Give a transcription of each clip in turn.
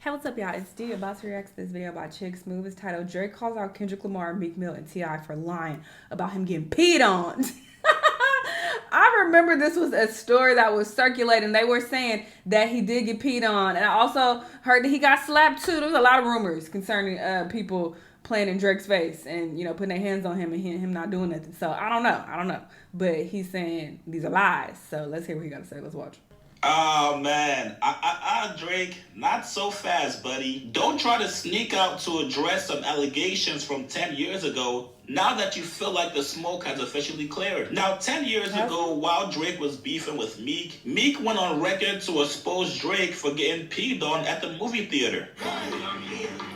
Hey, what's up, y'all? It's D about to react to this video by Chick Smooth. It's titled Drake calls out Kendrick Lamar, Meek Mill, and T.I. for lying about him getting peed on. I remember this was a story that was circulating. They were saying that he did get peed on. And I also heard that he got slapped too. There was a lot of rumors concerning people playing in Drake's face and, you know, putting their hands on him and him not doing nothing. So I don't know. But he's saying these are lies. So let's hear what he got to say. Let's watch. Oh man, Drake, not so fast, buddy. Don't try to sneak out to address some allegations from 10 years ago now that you feel like the smoke has officially cleared. Now, 10 years ago, while Drake was beefing with Meek went on record to expose Drake for getting peed on at the movie theater.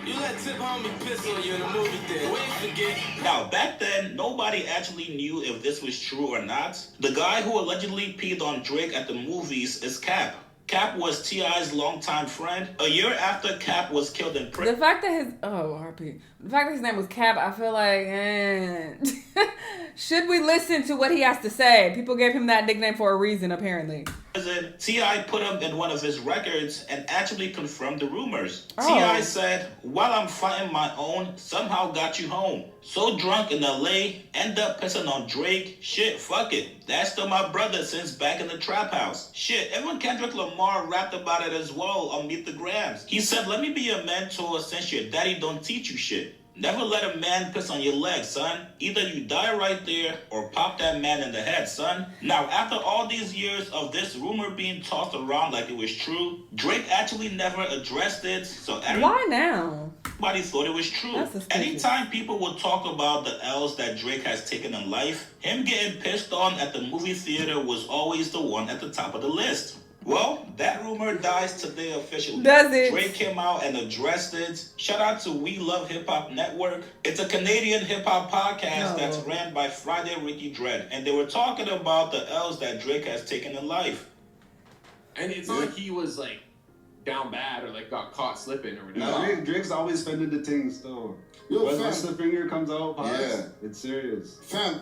You let Tip Homie piss on you in the movie theater. Wait, forget. Now, back then, nobody actually knew if this was true or not. The guy who allegedly peed on Drake at the movies is Cap. Cap was T.I.'s longtime friend. A year after Cap was killed in prison. The fact that his name was Cap, I feel like, should we listen to what he has to say? People gave him that nickname for a reason, apparently. T.I. put him in one of his records and actually confirmed the rumors. T.I. said, "While I'm fighting my own, somehow got you home. So drunk in LA, end up pissing on Drake. Shit, fuck it. That's still my brother since back in the trap house. Shit, even Kendrick Lamar rapped about it as well on Meet the Grams. He said, let me be your mentor since your daddy don't teach you shit. Never let a man piss on your leg, son. Either you die right there or pop that man in the head, son." Now, after all these years of this rumor being tossed around like it was true, Drake actually never addressed it, so why now? Everybody thought it was true. Anytime people would talk about the L's that Drake has taken in life, him getting pissed on at the movie theater was always the one at the top of the list. Well, that rumor dies today officially. Does it? Drake came out and addressed it. Shout out to We Love Hip Hop Network. It's a Canadian hip hop podcast that's ran by Friday Ricky Dredd. And they were talking about the L's that Drake has taken in life. And it's not like he was like down bad or like got caught slipping or whatever. No, Drake's always spending the things though. Once the finger comes out, it's serious. Fam,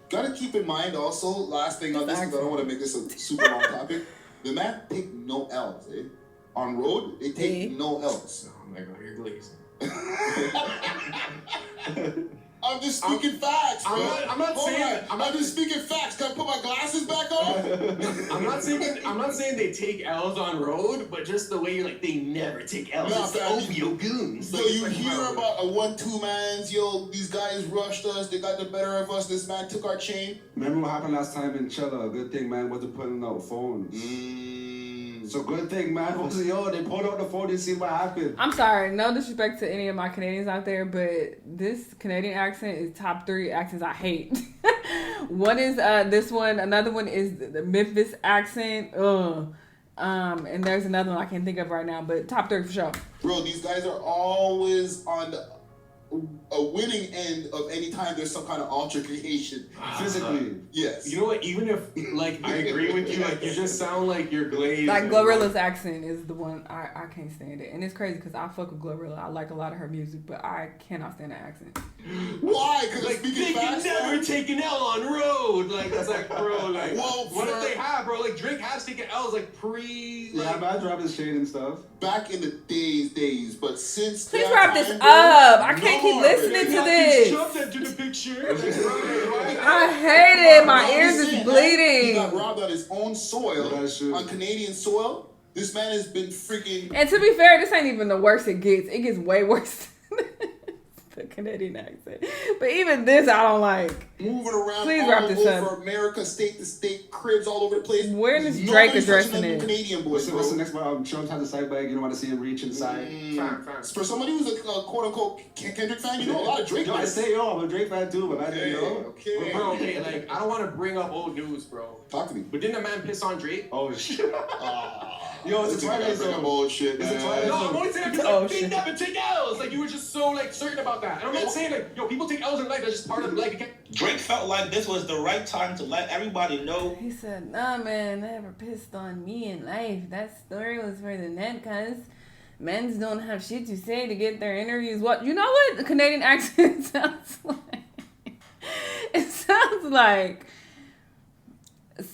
gotta keep in mind also, last thing on this, because I don't want to make this a super long topic. The man take no L's, eh? On road, they take no L's. Oh my god, you're glazing. I'm just speaking facts, bro. I'm just speaking facts. Can I put my glasses back on? I'm not saying they take L's on road, but just the way you're like, they never take L's. Nah, it's the OVO goons. So you hear about a 1-2 mans, yo, these guys rushed us, they got the better of us, this man took our chain. Remember what happened last time in Chella? Good thing man wasn't putting out phones. So good thing man they pulled out the phone and see what happened. I'm sorry, no disrespect to any of my Canadians out there, but this Canadian accent is top 3 accents I hate. One is this one, another one is the Memphis accent. And there's another one I can't think of right now, but top 3 for sure. Bro, these guys are always on a winning end of any time there's some kind of altercation. Physically. Yes. You know what, even if, like, I agree with you, like, you just sound like you're glazed. Like, Glorilla's accent is the one, I can't stand it. And it's crazy because I fuck with Glorilla. I like a lot of her music, but I cannot stand that accent. Why? Because like, they can never take an L on road. Like, that's like, bro, like, what if they have, bro? Like, Drake has taken L's, like, Yeah, man, drop his shade and stuff. Back in the days, but since please wrap this up. I can't keep listening to this. I hate it. My ears is bleeding. He got robbed on his own soil, on Canadian soil. This man has been freaking... And to be fair, this ain't even the worst it gets. It gets way worse than the Canadian accent. But even this, I don't like. Moving around please all wrap this over up. America, state to state, cribs all over the place. Where is Drake addressing it? Canadian boys, what's the next one? Trump has a side bag. You don't want to see him reach inside. For somebody who's a quote-unquote Kendrick fan, you know a lot of Drake fans. I say, I'm a Drake fan too, but I didn't know. Okay. Bro, okay, like, I don't want to bring up old news, bro. Talk to me. But didn't a man piss on Drake? Oh, shit. Yo, it's a Twilight Zone. Bullshit, man. No, I'm only saying because they never take L's. Like, you were just so, like, certain about that. And I'm not saying, like, yo, people take L's in life. That's just part of life. Drake felt like this was the right time to let everybody know. He said, nah, man, never pissed on me in life. That story was for the net, cuz men's don't have shit to say to get their interviews. What? You know what the Canadian accent sounds like? It sounds like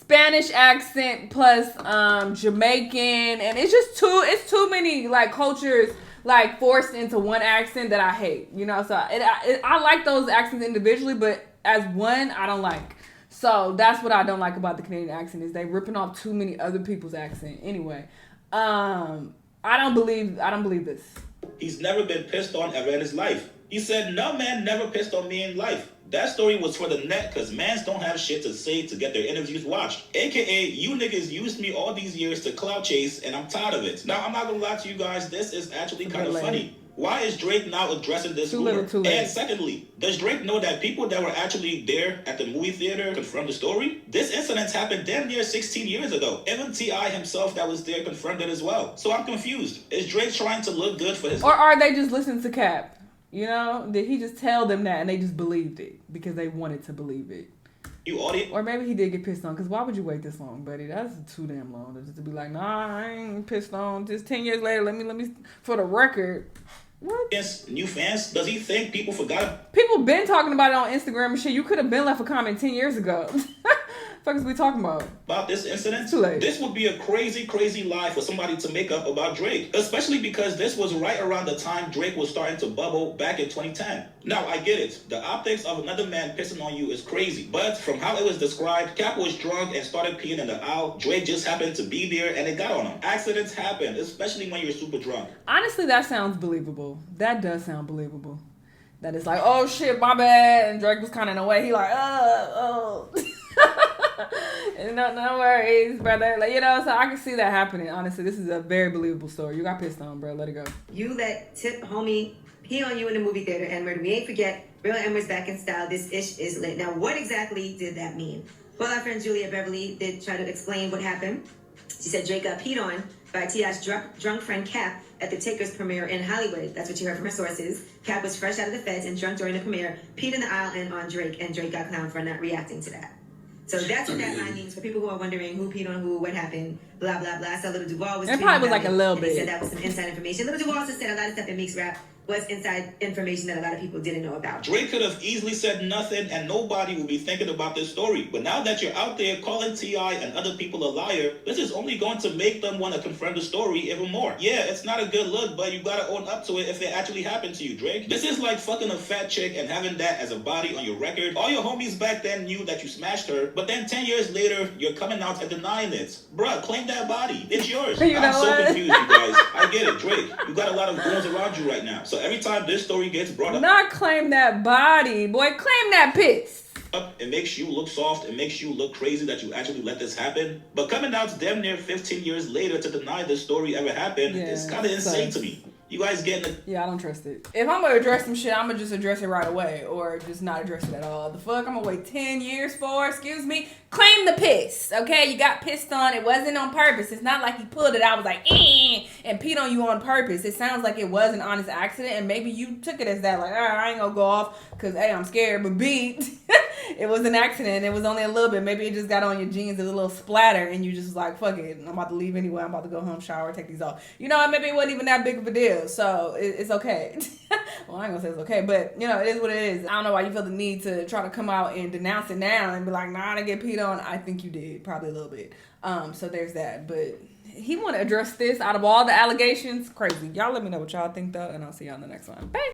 Spanish accent plus Jamaican, and it's too many like cultures like forced into one accent that I hate, you know. So I like those accents individually, but as one I don't like. So that's what I don't like about the Canadian accent is they ripping off too many other people's accent. Anyway, I don't believe this. He's never been pissed on ever in his life. He said, no man never pissed on me in life. That story was for the net because mans don't have shit to say to get their interviews watched. AKA, you niggas used me all these years to clout chase and I'm tired of it. Now, I'm not gonna lie to you guys, this is actually kind of funny. Why is Drake now addressing this rumor? And secondly, does Drake know that people that were actually there at the movie theater confirmed the story? This incident happened damn near 16 years ago. Even T.I. himself that was there confirmed it as well. So I'm confused. Is Drake trying to look good for his... Or are they just listening to Cap? You know? Did he just tell them that and they just believed it because they wanted to believe it? You audience? Or maybe he did get pissed on, because why would you wait this long, buddy? That's too damn long. Just to be like, nah, I ain't pissed on. Just 10 years later, let me, for the record... What? Yes, new fans? Does he think people forgot? People been talking about it on Instagram and shit. You could have been left a comment 10 years ago. Fuck is we talking about? About this incident? Too late. This would be a crazy, crazy lie for somebody to make up about Drake. Especially because this was right around the time Drake was starting to bubble back in 2010. Now, I get it. The optics of another man pissing on you is crazy. But from how it was described, Cap was drunk and started peeing in the aisle. Drake just happened to be there and it got on him. Accidents happen, especially when you're super drunk. Honestly, that sounds believable. That does sound believable. That it's like, oh shit, my bad. And Drake was kind of in a way. He like, oh. No worries, brother. Like, you know, so I can see that happening. Honestly, this is a very believable story. You got pissed on, bro. Let it go. You let tip homie pee on you in the movie theater, N-word. We ain't forget. Real N-word's back in style. This ish is lit. Now, what exactly did that mean? Well, our friend Julia Beverly did try to explain what happened. She said Drake got peed on by T.I.'s drunk friend Cap at the Takers premiere in Hollywood. That's what you heard from her sources. Cap was fresh out of the feds and drunk during the premiere, peed in the aisle and on Drake, and Drake got clowned for not reacting to that. So that's what that line means for people who are wondering who peed on who, what happened, blah, blah, blah. So Little Duval was... It probably was like a little bit. He said that was some inside information. Little Duval also said a lot of stuff in Meek's rap was inside information that a lot of people didn't know about. Drake could have easily said nothing and nobody would be thinking about this story. But now that you're out there calling T.I. and other people a liar, this is only going to make them want to confirm the story even more. Yeah, it's not a good look, but you gotta own up to it if it actually happened to you, Drake. This is like fucking a fat chick and having that as a body on your record. All your homies back then knew that you smashed her, but then 10 years later, you're coming out and denying it. Bruh, claim that body. It's yours. I'm so confused, you guys. I get it, Drake. You got a lot of girls around you right now. So every time this story gets brought up... Not claim that body, boy. Claim that piss. It makes you look soft. It makes you look crazy that you actually let this happen. But coming out damn near 15 years later to deny this story ever happened is kind of insane to me. You guys getting it? Yeah, I don't trust it. If I'm gonna address some shit, I'm gonna just address it right away, or just not address it at all. The fuck I'm gonna wait 10 years for? Excuse me? Claim the piss, okay? You got pissed on. It wasn't on purpose. It's not like he pulled it out, was like, and peed on you on purpose. It sounds like it was an honest accident, and maybe you took it as that, like, I ain't gonna go off because A, I'm scared, but B, it was an accident. It was only a little bit. Maybe it just got on your jeans, a little splatter, and you just was like, fuck it. I'm about to leave anyway. I'm about to go home, shower, take these off. You know, maybe it wasn't even that big of a deal, so it's okay. Well, I ain't gonna say it's okay, but, you know, it is what it is. I don't know why you feel the need to try to come out and denounce it now and be like, nah, I didn't get peed on. I think you did, probably a little bit. So there's that, but he want to address this out of all the allegations. Crazy. Y'all let me know what y'all think, though, and I'll see y'all in the next one. Bye.